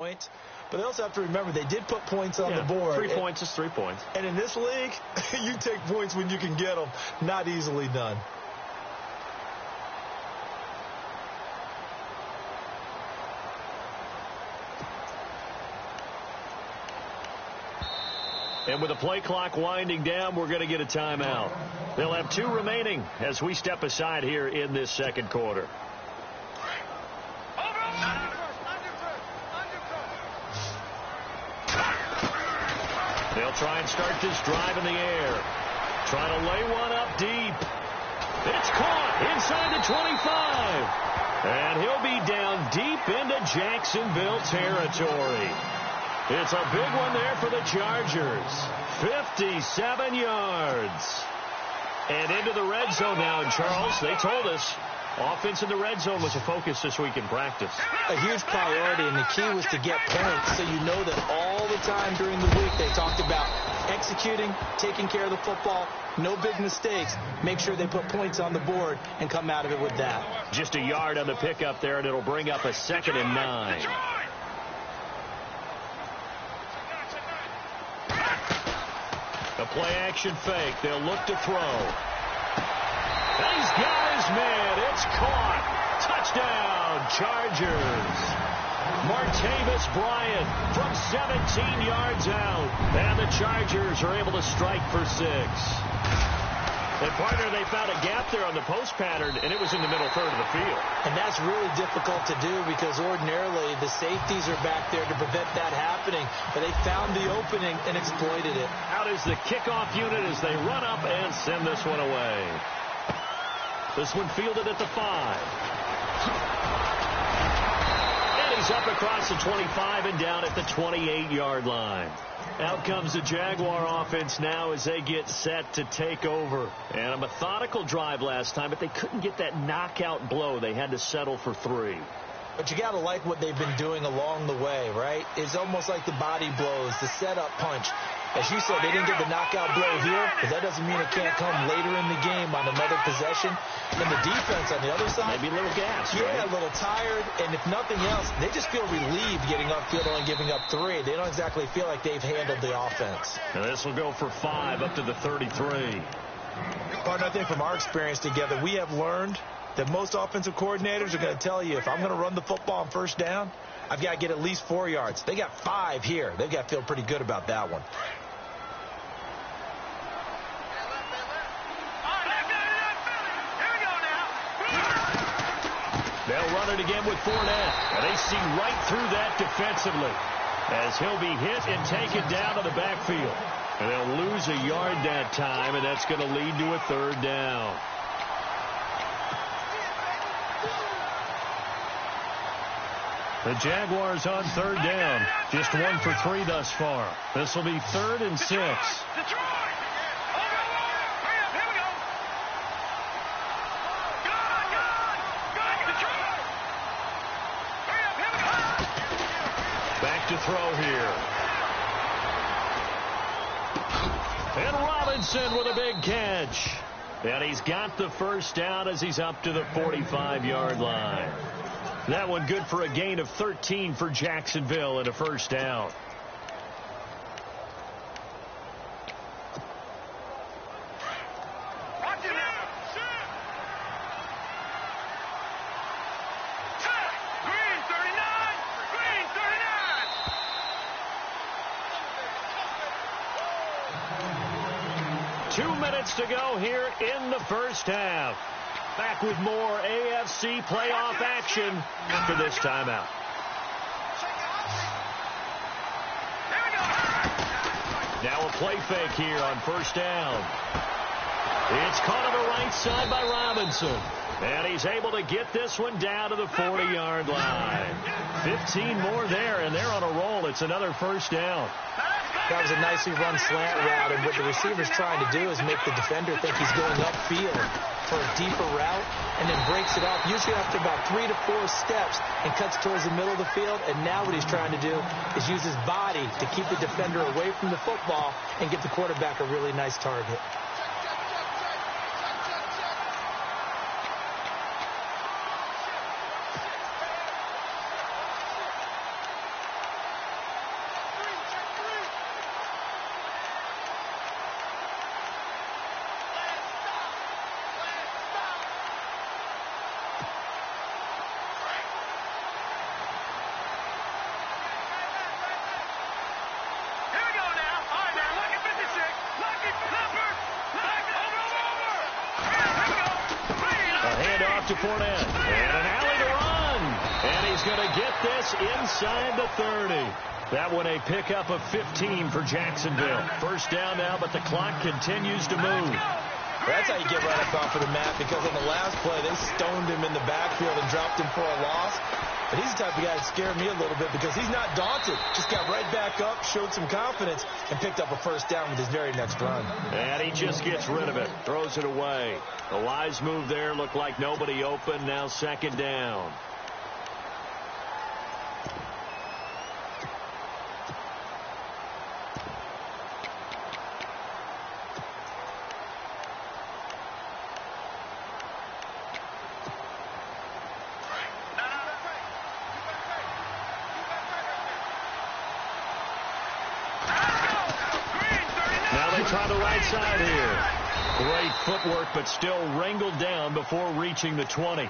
point. But they also have to remember they did put points on the board. 3 points is 3 points. And in this league, you take points when you can get them. Not easily done. And with the play clock winding down, we're going to get a timeout. They'll have 2 remaining as we step aside here in this second quarter. They'll try and start this drive in the air. Trying to lay one up deep. It's caught inside the 25. And he'll be down deep into Jacksonville territory. It's a big one there for the Chargers. 57 yards. And into the red zone now. And, Charles, they told us offense in the red zone was a focus this week in practice. A huge priority, and the key was to get points. So you know that all the time during the week they talked about executing, taking care of the football, no big mistakes. Make sure they put points on the board and come out of it with that. Just a yard on the pickup there, and it'll bring up a 2nd and 9. A play-action fake. They'll look to throw. And he's got his man. It's caught. Touchdown, Chargers. Martavis Bryant from 17 yards out. And the Chargers are able to strike for 6. And, partner, they found a gap there on the post pattern, and it was in the middle third of the field. And that's really difficult to do because ordinarily the safeties are back there to prevent that happening. But they found the opening and exploited it. Out is the kickoff unit as they run up and send this one away. This one fielded at the 5. And he's up across the 25 and down at the 28-yard line. Out comes the Jaguar offense now as they get set to take over. And a methodical drive last time, but they couldn't get that knockout blow. They had to settle for 3. But you got to like what they've been doing along the way, right? It's almost like the body blows, the setup punch. As you said, they didn't get the knockout blow here, but that doesn't mean it can't come later in the game on another possession. And the defense on the other side, maybe a little gas. Yeah, right? A little tired. And if nothing else, they just feel relieved getting upfield and giving up 3. They don't exactly feel like they've handled the offense. Now this will go for 5 up to the 33. But I think from our experience together, we have learned that most offensive coordinators are going to tell you, if I'm going to run the football on first down, I've got to get at least 4 yards. They got 5 here. They've got to feel pretty good about that one. They'll run it again with Fournette. And they see right through that defensively as he'll be hit and taken down to the backfield. And they'll lose a yard that time, and that's going to lead to a 3rd down. The Jaguars on 3rd down. Just 1 for 3 thus far. This will be 3rd and 6. Back to throw here. And Robinson with a big catch. And he's got the first down as he's up to the 45-yard line. That one good for a gain of 13 for Jacksonville and a first down. To go here in the first half. Back with more AFC playoff action after this timeout. Now a play fake here on first down. It's caught on the right side by Robinson. And he's able to get this one down to the 40-yard line. 15 more there, and they're on a roll. It's another first down. That was a nicely run slant route, and what the receiver's trying to do is make the defender think he's going upfield for a deeper route, and then breaks it off, usually after about 3 to 4 steps, and cuts towards the middle of the field. And now what he's trying to do is use his body to keep the defender away from the football and give the quarterback a really nice target. Fournette. And an alley to run. And he's going to get this inside the 30. That one a pickup of 15 for Jacksonville. First down now, but the clock continues to move. That's how you get right up off of the mat, because on the last play, they stoned him in the backfield and dropped him for a loss. But he's the type of guy that scared me a little bit because he's not daunted. Just got right back up, showed some confidence, and picked up a first down with his very next run. And he just gets rid of it, throws it away. A wise move there, looked like nobody open. Now second down. Try the right side here. Great footwork, but still wrangled down before reaching the 20.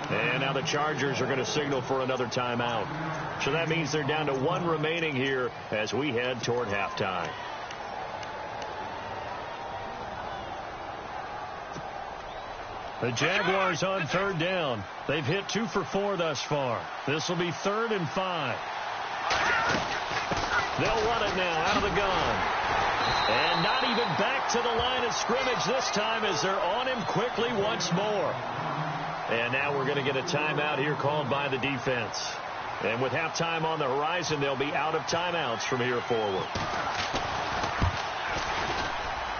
And now the Chargers are going to signal for another timeout. So that means they're down to one remaining here as we head toward halftime. The Jaguars on third down. They've hit 2 for 4 thus far. This will be 3rd and 5. They'll run it now out of the gun. And not even back to the line of scrimmage this time as they're on him quickly once more. And now we're going to get a timeout here called by the defense. And with halftime on the horizon, they'll be out of timeouts from here forward.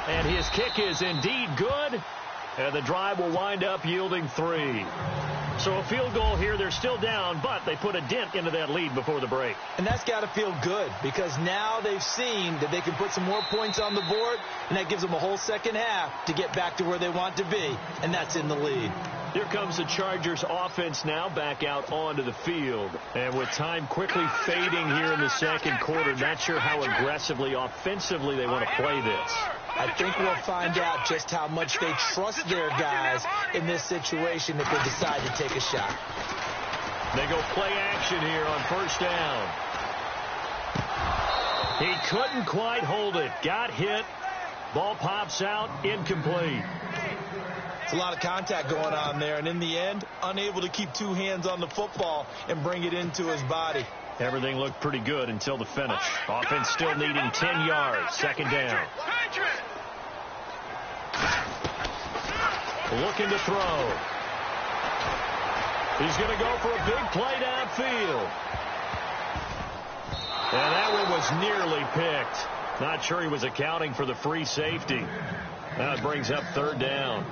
And his kick is indeed good. And the drive will wind up yielding 3. So a field goal here. They're still down, but they put a dent into that lead before the break. And that's got to feel good because now they've seen that they can put some more points on the board, and that gives them a whole second half to get back to where they want to be, and that's in the lead. Here comes the Chargers offense now back out onto the field. And with time quickly fading here in the second quarter, not sure how aggressively, offensively they want to play this. I think we'll find out just how much they trust their guys in this situation if they decide to take a shot. They go play action here on first down. He couldn't quite hold it. Got hit. Ball pops out. Incomplete. It's a lot of contact going on there, and in the end, unable to keep 2 hands on the football and bring it into his body. Everything looked pretty good until the finish. Offense still needing 10 yards. Second down. Looking to throw. He's going to go for a big play downfield. And that one was nearly picked. Not sure he was accounting for the free safety. Now it brings up third down.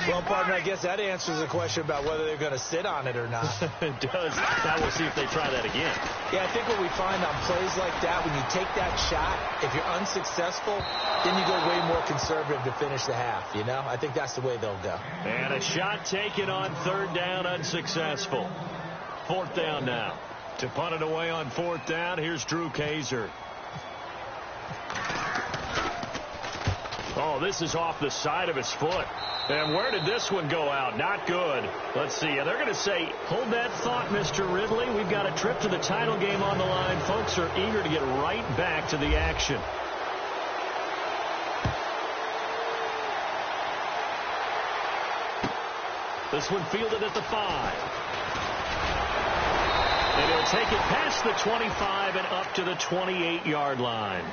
Well, partner, I guess that answers the question about whether they're going to sit on it or not. It does. Now we'll see if they try that again. Yeah, I think what we find on plays like that, when you take that shot, if you're unsuccessful, then you go way more conservative to finish the half, you know? I think that's the way they'll go. And a shot taken on third down, unsuccessful. Fourth down now. To punt it away on fourth down, here's Drew Kaiser. Oh, this is off the side of his foot. And where did this one go out? Not good. Let's see. They're going to say, hold that thought, Mr. Ridley. We've got a trip to the title game on the line. Folks are eager to get right back to the action. This one fielded at the 5. And he'll take it past the 25 and up to the 28-yard line.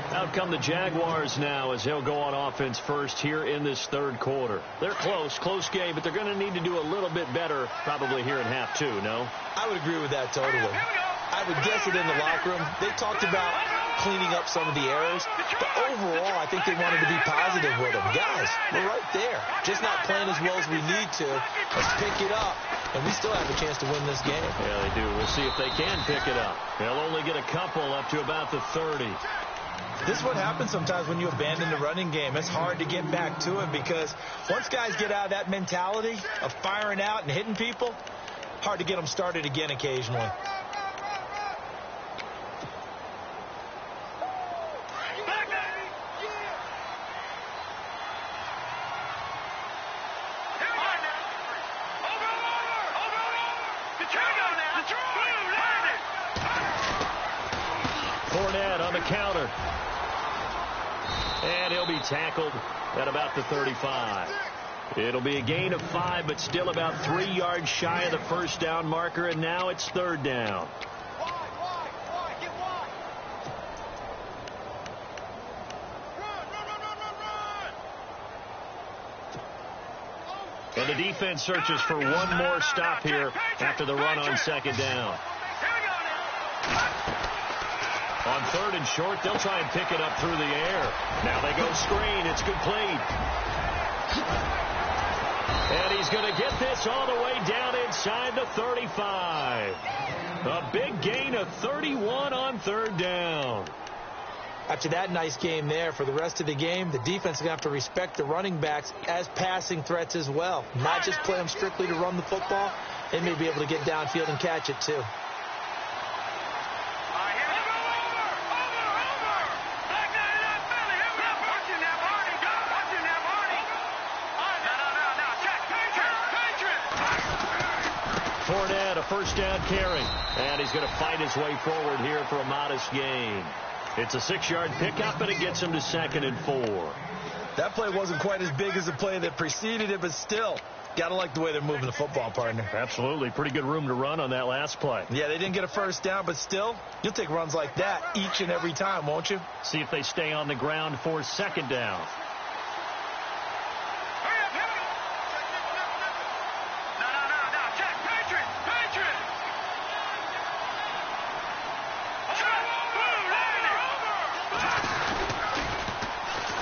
Out come the Jaguars now as they'll go on offense first here in this third quarter. They're close game, but they're going to need to do a little bit better probably here in half 2, no? I would agree with that totally. I would guess it in the locker room. They talked about cleaning up some of the errors, but overall I think they wanted to be positive with them. Guys, we're right there. Just not playing as well as we need to. Let's pick it up, and we still have a chance to win this game. Yeah, they do. We'll see if they can pick it up. They'll only get a couple up to about the 30. This is what happens sometimes when you abandon the running game. It's hard to get back to it because once guys get out of that mentality of firing out and hitting people, hard to get them started again occasionally. Fournette on the counter. And he'll be tackled at about the 35. It'll be a gain of 5, but still about 3 yards shy of the first down marker, and now it's third down. And the defense searches for one more stop here after the run on second down. On third and short, they'll try and pick it up through the air. Now they go screen. It's complete. And he's going to get this all the way down inside the 35. A big gain of 31 on third down. After that nice game there, for the rest of the game, the defense is going to have to respect the running backs as passing threats as well. Not just play them strictly to run the football. They may be able to get downfield and catch it too. Fournette, a first down carry. And he's going to fight his way forward here for a modest gain. It's a 6-yard pickup, and it gets him to 2nd and 4. That play wasn't quite as big as the play that preceded it, but still, got to like the way they're moving the football, partner. Absolutely. Pretty good room to run on that last play. Yeah, they didn't get a first down, but still, you'll take runs like that each and every time, won't you? See if they stay on the ground for second down.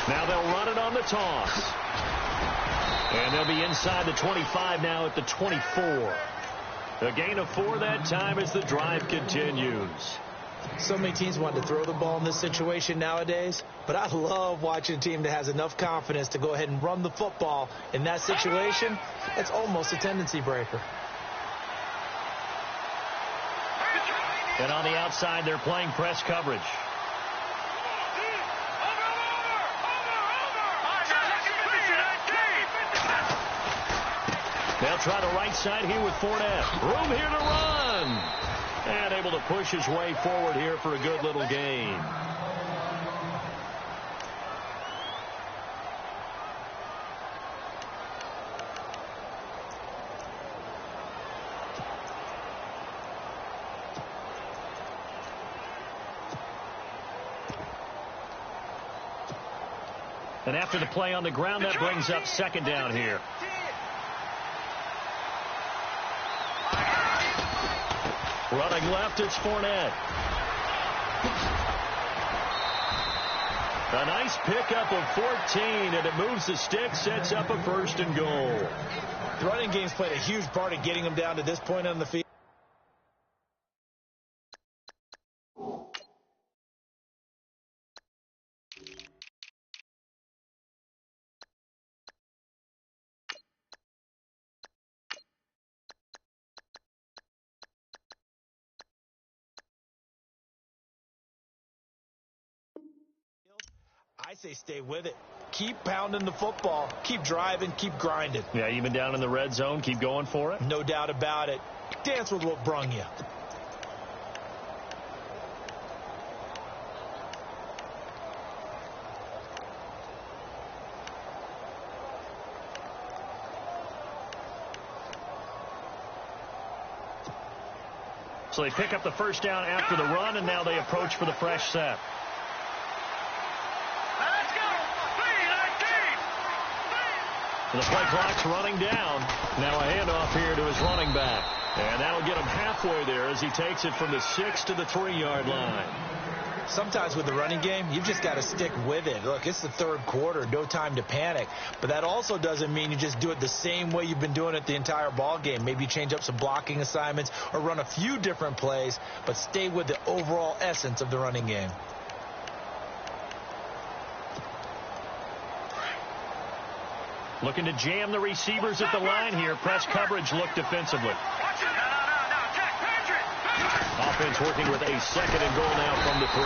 Now they'll run it on the toss. And they'll be inside the 25 now at the 24. A gain of 4 that time as the drive continues. So many teams want to throw the ball in this situation nowadays, but I love watching a team that has enough confidence to go ahead and run the football in that situation. It's almost a tendency breaker. And on the outside, they're playing press coverage. They'll try the right side here with Fournette. Room here to run. And able to push his way forward here for a good little gain. And after the play on the ground, that brings up second down here. Running left, it's Fournette. A nice pickup of 14, and it moves the stick, sets up a 1st and goal. The running game's played a huge part in getting them down to this point on the field. I say stay with it. Keep pounding the football. Keep driving. Keep grinding. Yeah, even down in the red zone, keep going for it. No doubt about it. Dance with what brung you. So they pick up the first down after the run, and now they approach for the fresh set. The play clock's running down. Now a handoff here to his running back. And that'll get him halfway there as he takes it from the 6 to the 3-yard line. Sometimes with the running game, you've just got to stick with it. Look, it's the third quarter, no time to panic. But that also doesn't mean you just do it the same way you've been doing it the entire ball game. Maybe you change up some blocking assignments or run a few different plays, but stay with the overall essence of the running game. Looking to jam the receivers at the line here. Press coverage look defensively. Offense working with a 2nd and goal now from the 3.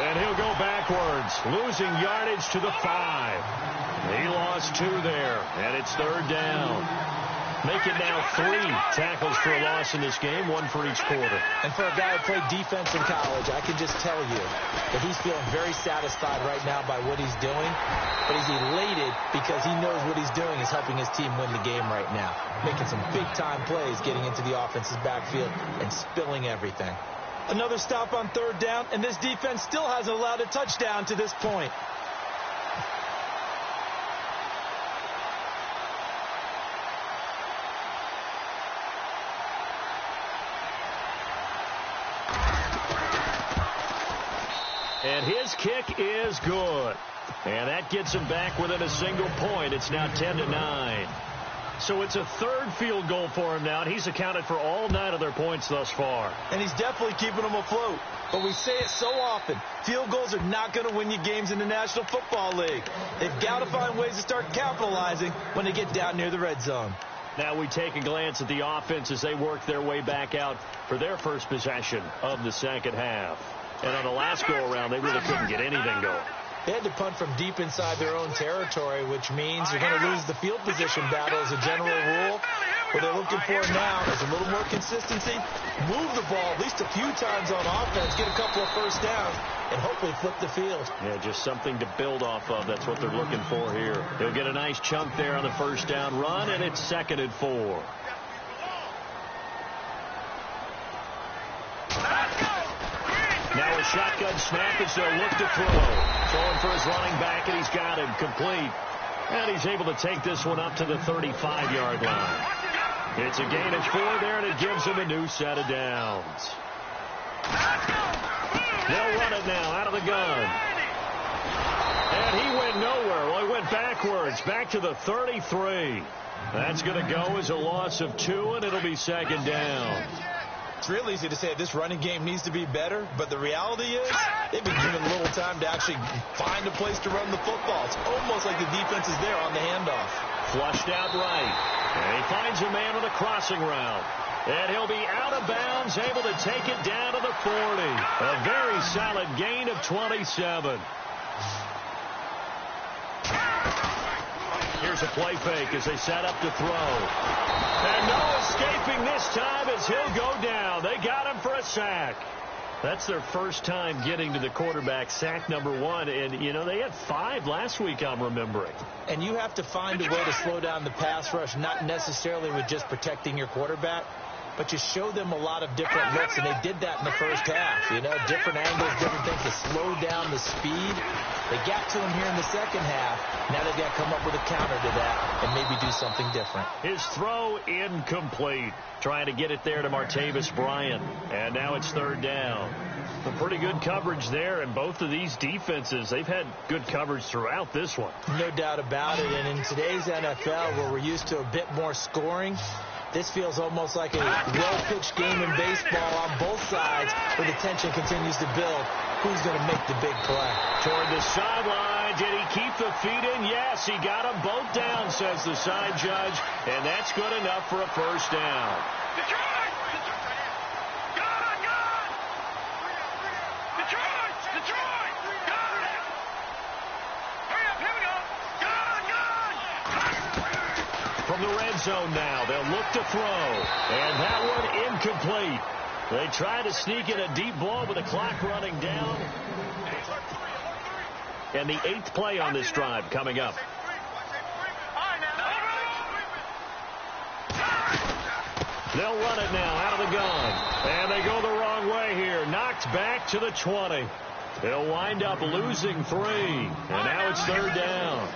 And he'll go backwards, losing yardage to the 5. He lost 2 there, and it's third down. Make it now 3 tackles for a loss in this game, 1 for each quarter. And for a guy who played defense in college, I can just tell you that he's feeling very satisfied right now by what he's doing. But he's elated because he knows what he's doing is helping his team win the game right now. Making some big-time plays, getting into the offense's backfield and spilling everything. Another stop on 3rd down, and this defense still hasn't allowed a touchdown to this point. And his kick is good. And that gets him back within a single point. It's now 10-9. So it's a 3rd field goal for him now, and he's accounted for all 9 of their points thus far. And he's definitely keeping them afloat. But we say it so often, field goals are not going to win you games in the National Football League. They've got to find ways to start capitalizing when they get down near the red zone. Now we take a glance at the offense as they work their way back out for their first possession of the second half. And on the last go-around, they really couldn't get anything going. They had to punt from deep inside their own territory, which means you're going to lose the field position battle as a general rule. What they're looking for now is a little more consistency, move the ball at least a few times on offense, get a couple of first downs, and hopefully flip the field. Yeah, just something to build off of. That's what they're looking for here. They'll get a nice chunk there on the first down run, and it's 2nd and 4. Now a shotgun snap as they'll look to throw. Throwing for his running back, and he's got him complete. And he's able to take this one up to the 35-yard line. It's a gain of 4 there, and it gives him a new set of downs. They'll run it now out of the gun. And he went nowhere. Well, he went backwards, back to the 33. That's going to go as a loss of 2, and it'll be 2nd down. It's real easy to say this running game needs to be better, but the reality is they've been given a little time to actually find a place to run the football. It's almost like the defense is there on the handoff. Flushed out right. And he finds a man on a crossing route. And he'll be out of bounds, able to take it down to the 40. A very solid gain of 27. Here's a play fake as they set up to throw. And no escaping this time as he'll go down. They got him for a sack. That's their first time getting to the quarterback, sack number 1. And, you know, they had 5 last week, I'm remembering. And you have to find a way to slow down the pass rush, not necessarily with just protecting your quarterback, but you show them a lot of different looks, and they did that in the first half. You know, different angles, different things to slow down the speed. They got to him here in the second half. Now they've got to come up with a counter to that and maybe do something different. His throw incomplete. Trying to get it there to Martavis Bryant. And now it's 3rd down. Some pretty good coverage there, and both of these defenses, they've had good coverage throughout this one. No doubt about it. And in today's NFL, where we're used to a bit more scoring, this feels almost like a well-pitched game in baseball on both sides where the tension continues to build. Who's going to make the big play? Toward the sideline. Did he keep the feet in? Yes, he got them both down, says the side judge. And that's good enough for a first down. Detroit! Got it! Hurry up, here we go! From the red zone now, they'll look to throw. And that one incomplete. They try to sneak in a deep ball with the clock running down. And the 8th play on this drive coming up. They'll run it now out of the gun. And they go the wrong way here. Knocked back to the 20. They'll wind up losing 3. And now it's 3rd down.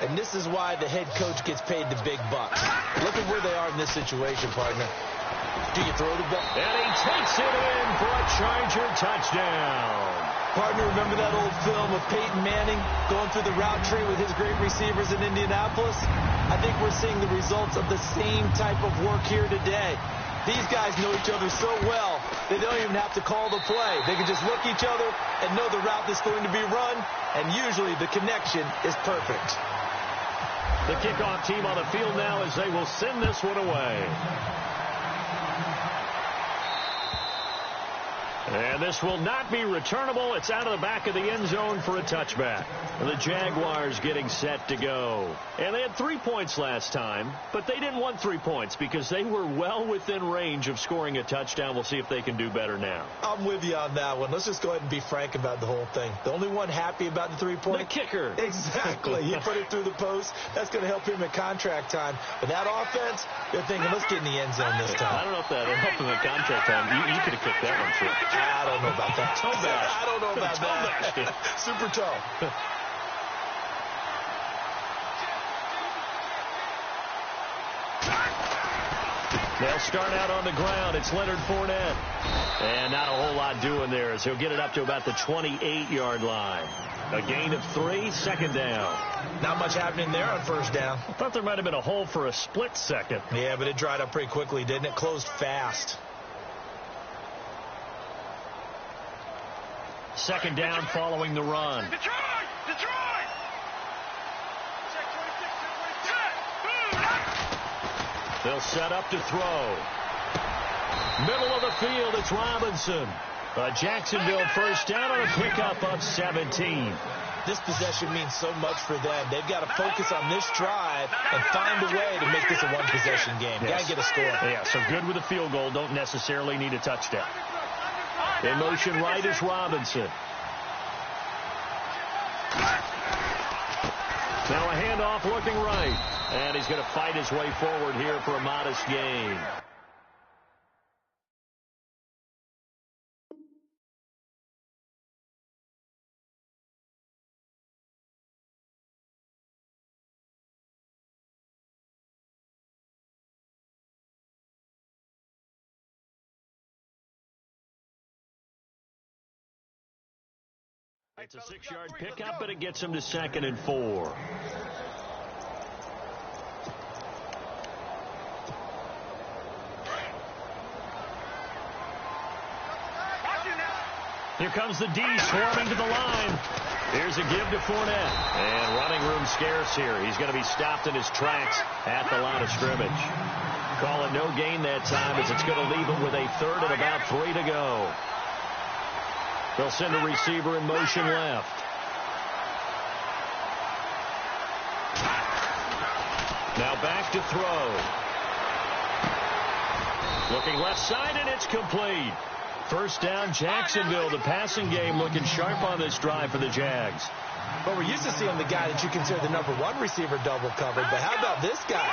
And this is why the head coach gets paid the big bucks. Look at where they are in this situation, partner. Do you throw the ball? And he takes it in for a Charger touchdown. Partner, remember that old film of Peyton Manning going through the route tree with his great receivers in Indianapolis? I think we're seeing the results of the same type of work here today. These guys know each other so well, they don't even have to call the play. They can just look each other and know the route that's going to be run, and usually the connection is perfect. The kickoff team on the field now as they will send this one away. And this will not be returnable. It's out of the back of the end zone for a touchback. And the Jaguars getting set to go. And they had 3 points last time, but they didn't want 3 points because they were well within range of scoring a touchdown. We'll see if they can do better now. I'm with you on that one. Let's just go ahead and be frank about the whole thing. The only one happy about the 3-point? The kicker. Exactly. He put it through the post. That's going to help him at contract time. But that offense, they're thinking, let's get in the end zone this time. I don't know if that'll help him at contract time. You could have kicked that one through. I don't know about that. Toe bash. I don't know about toe that. Bash. Super toe. They'll start out on the ground. It's Leonard Fournette. And not a whole lot doing there as he'll get it up to about the 28-yard line. A gain of 3, second down. Not much happening there on first down. I thought there might have been a hole for a split second. Yeah, but it dried up pretty quickly, didn't it? Closed fast. Second down following the run. Detroit! Detroit! They'll set up to throw. Middle of the field, it's Robinson. A Jacksonville first down on a pickup of 17. This possession means so much for them. They've got to focus on this drive and find a way to make this a one-possession game. Yes. Got to get a score. Yeah, so good with a field goal. Don't necessarily need a touchdown. In motion right is Robinson. Now a handoff looking right. And he's going to fight his way forward here for a modest gain. It's a 6-yard pickup, but it gets him to 2nd and 4. Here comes the D swarming to the line. Here's a give to Fournette. And running room scarce here. He's going to be stopped in his tracks at the line of scrimmage. Call it no gain that time as it's going to leave him with a 3rd and about 3 to go. They'll send a receiver in motion left. Now back to throw. Looking left side, and it's complete. First down, Jacksonville. The passing game looking sharp on this drive for the Jags. But we're used to seeing the guy that you consider the number 1 receiver double covered. But how about this guy?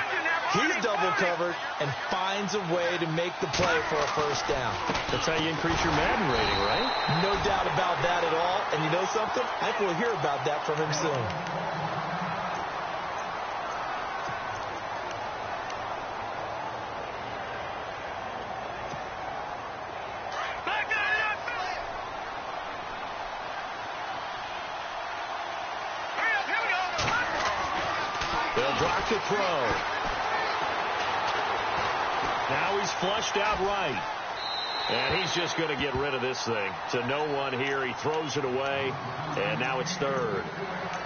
He's double covered and finds a way to make the play for a first down. That's how you increase your Madden rating, right? No doubt about that at all. And you know something? I think we'll hear about that from him soon. To throw. Now he's flushed out right. And he's just going to get rid of this thing. To no one here. He throws it away. And now it's 3rd.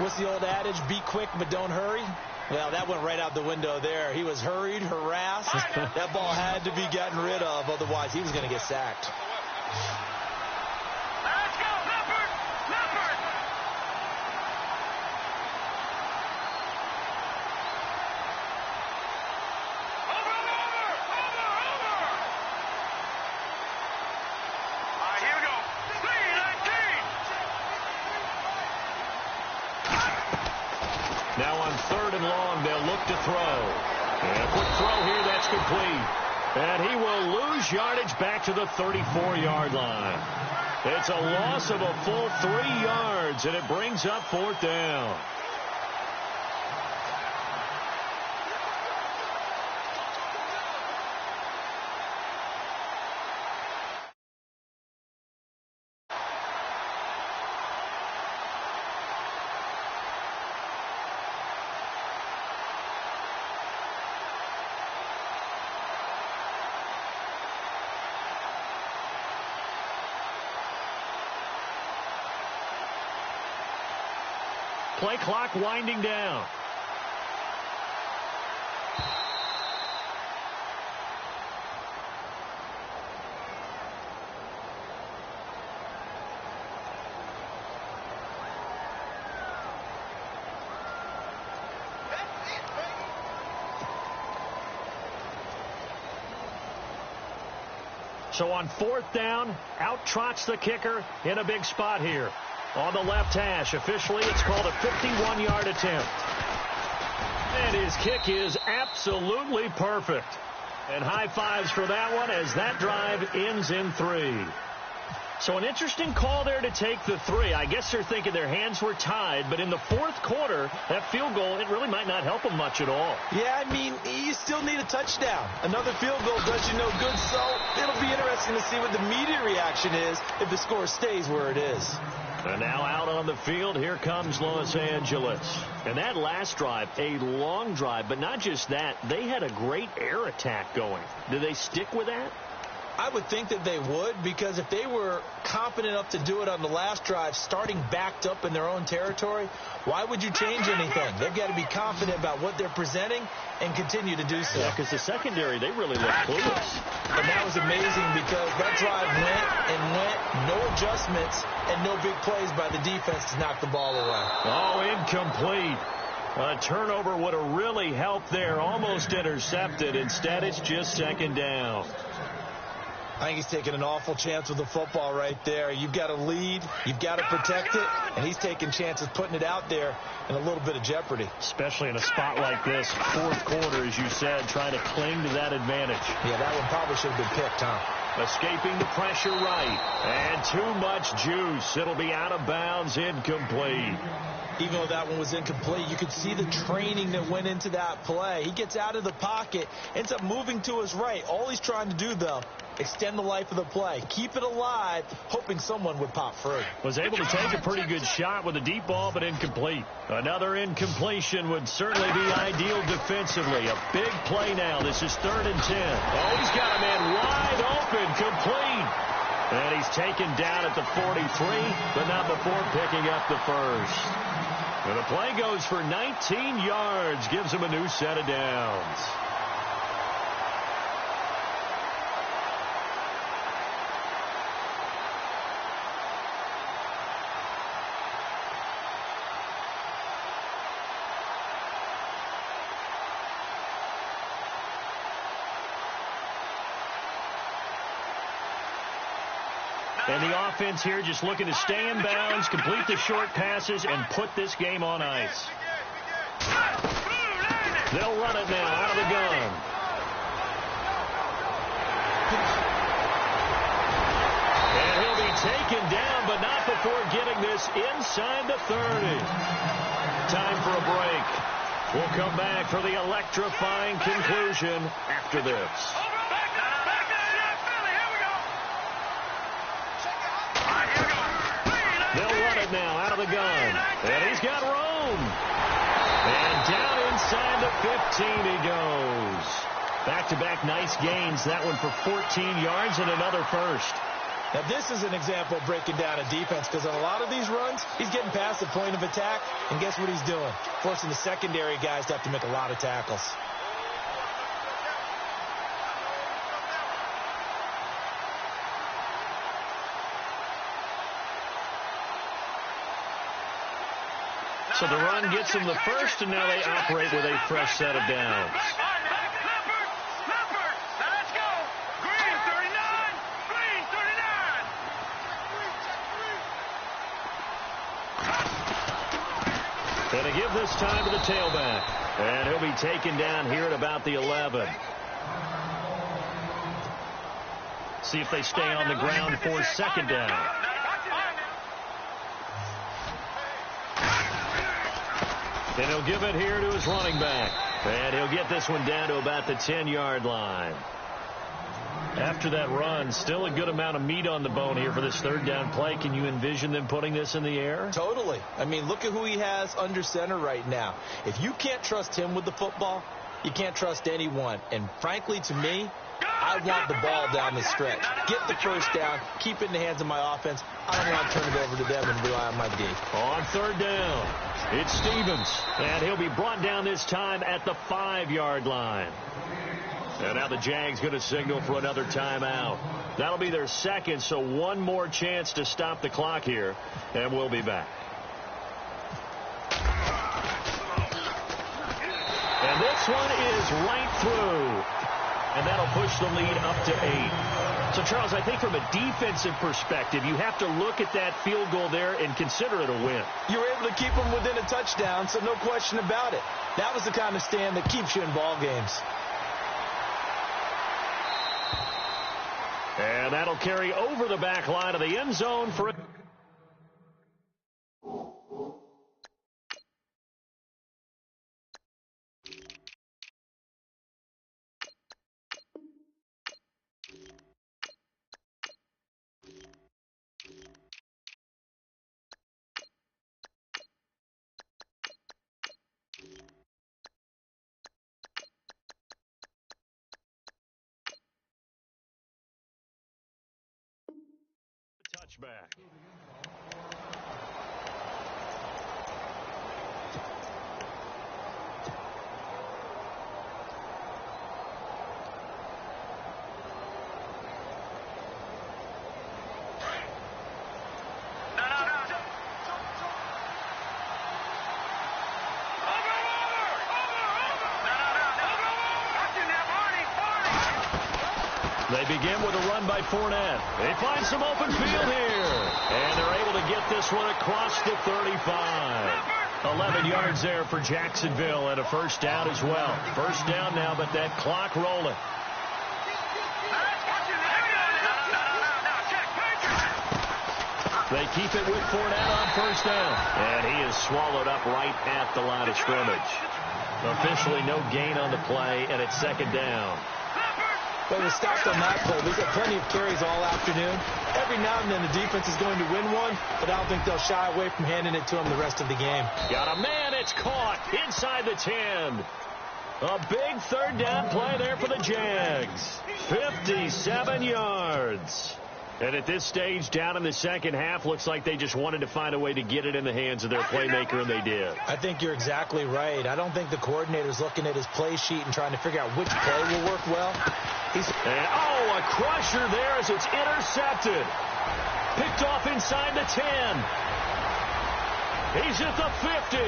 What's the old adage? Be quick, but don't hurry. Well, that went right out the window there. He was hurried, harassed. That ball had to be gotten rid of. Otherwise, he was going to get sacked. Let's go, Leopard! Leopard! Now on 3rd and long, they'll look to throw. And a quick throw here, that's complete. And he will lose yardage back to the 34-yard line. It's a loss of a full 3 yards, and it brings up 4th down. Play clock winding down. So on 4th down, out trots the kicker in a big spot here. On the left hash, officially it's called a 51-yard attempt. And his kick is absolutely perfect. And high fives for that one as that drive ends in 3. So an interesting call there to take the 3. I guess they're thinking their hands were tied, but in the 4th quarter, that field goal, it really might not help them much at all. Yeah, I mean, you still need a touchdown. Another field goal does you no good, so it'll be interesting to see what the media reaction is if the score stays where it is. And now out on the field, here comes Los Angeles. And that last drive, a long drive, but not just that, they had a great air attack going. Do they stick with that? I would think that they would, because if they were confident enough to do it on the last drive, starting backed up in their own territory, why would you change anything? They've got to be confident about what they're presenting and continue to do so. Yeah, because the secondary, they really look clueless. And that was amazing because that drive went and went, no adjustments, and no big plays by the defense to knock the ball away. Oh, incomplete. A turnover would have really helped there, almost intercepted. Instead, it's just 2nd down. I think he's taking an awful chance with the football right there. You've got to lead, you've got to protect it, and he's taking chances putting it out there in a little bit of jeopardy. Especially in a spot like this, 4th quarter, as you said, trying to cling to that advantage. Yeah, that one probably should have been picked, huh? Escaping the pressure right, and too much juice. It'll be out of bounds, incomplete. Even though that one was incomplete, you could see the training that went into that play. He gets out of the pocket, ends up moving to his right. All he's trying to do, though, extend the life of the play. Keep it alive, hoping someone would pop free. Was able to take a pretty good shot with a deep ball, but incomplete. Another incompletion would certainly be ideal defensively. A big play now. This is 3rd and 10. Oh, he's got a man wide open, complete. And he's taken down at the 43, but not before picking up the first. And the play goes for 19 yards, gives him a new set of downs. And the offense here just looking to stay in bounds, complete the short passes, and put this game on ice. They'll run it now out of the gun. And he'll be taken down, but not before getting this inside the 30. Time for a break. We'll come back for the electrifying conclusion after this. They'll run it now out of the gun. And he's got room. And down inside the 15 he goes. Back-to-back nice gains. That one for 14 yards and another first. Now, this is an example of breaking down a defense, because on a lot of these runs, he's getting past the point of attack, and guess what he's doing? Forcing the secondary guys to have to make a lot of tackles. So the run gets them the first, and now they operate with a fresh set of downs. Let's go. Green 39. Green 39. Going to give this time to the tailback. And he'll be taken down here at about the 11. See if they stay on the ground for 2nd down. Then he'll give it here to his running back. And he'll get this one down to about the 10-yard line. After that run, still a good amount of meat on the bone here for this 3rd down play. Can you envision them putting this in the air? Totally. I mean, look at who he has under center right now. If you can't trust him with the football, you can't trust anyone. And frankly, to me, I want the ball down the stretch. Get the first down. Keep it in the hands of my offense. I don't want to turn it over to them and rely on my D. On 3rd down, it's Stevens. And he'll be brought down this time at the 5-yard line. And now the Jags going to signal for another timeout. That'll be their 2nd, so one more chance to stop the clock here. And we'll be back. And this one is right through. And that'll push the lead up to 8. So, Charles, I think from a defensive perspective, you have to look at that field goal there and consider it a win. You were able to keep them within a touchdown, so no question about it. That was the kind of stand that keeps you in ball games. And that'll carry over the back line of the end zone for a touchback. They begin with a run by Fournette. They find some open field here. And they're able to get this one across the 35. 11 yards there for Jacksonville and a first down as well. First down now, but that clock rolling. They keep it with Fournette on first down. And he is swallowed up right at the line of scrimmage. Officially no gain on the play, and it's second down. Well, we stopped on that play. We've got plenty of carries all afternoon. Every now and then the defense is going to win one, but I don't think they'll shy away from handing it to him the rest of the game. Got a man. It's caught inside the 10. A big third down play there for the Jags. 57 yards. And at this stage, down in the second half, looks like they just wanted to find a way to get it in the hands of their playmaker, and they did. I think you're exactly right. I don't think the coordinator's looking at his play sheet and trying to figure out which play will work well. And, a crusher there as it's intercepted. Picked off inside the 10. He's at the 50.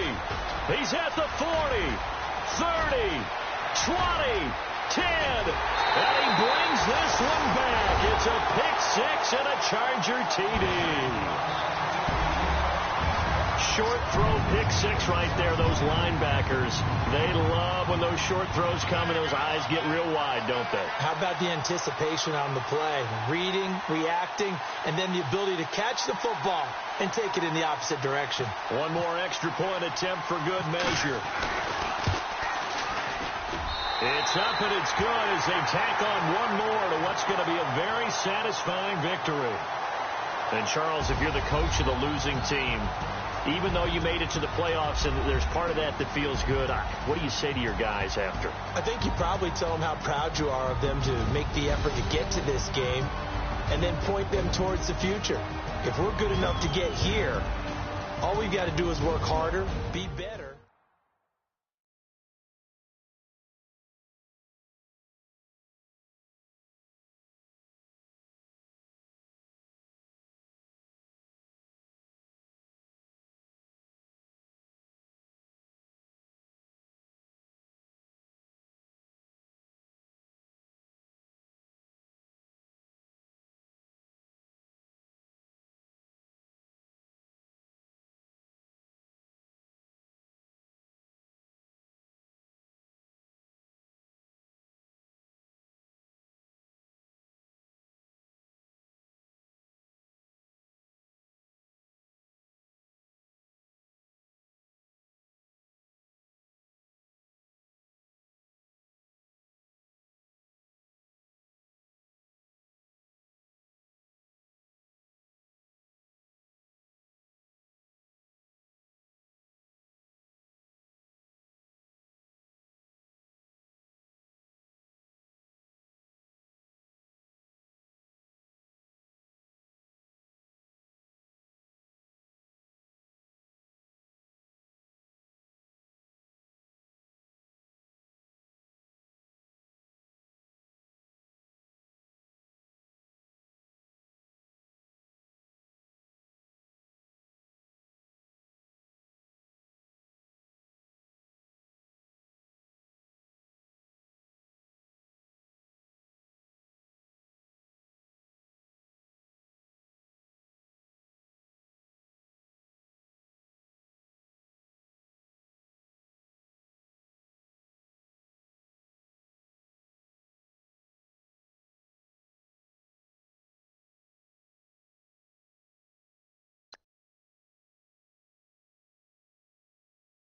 He's at the 40. 30. 20. 10. And he brings this one back. It's a pick six and a Charger TD. Short throw pick six right there. Those linebackers, they love when those short throws come and those eyes get real wide, don't they? How about the anticipation on the play? Reading, reacting, and then the ability to catch the football and take it in the opposite direction. One more extra point attempt for good measure. It's up and it's good as they tack on one more to what's going to be a very satisfying victory. And, Charles, if you're the coach of the losing team, even though you made it to the playoffs and there's part of that that feels good, what do you say to your guys after? I think you probably tell them how proud you are of them to make the effort to get to this game and then point them towards the future. If we're good enough to get here, all we've got to do is work harder, be better.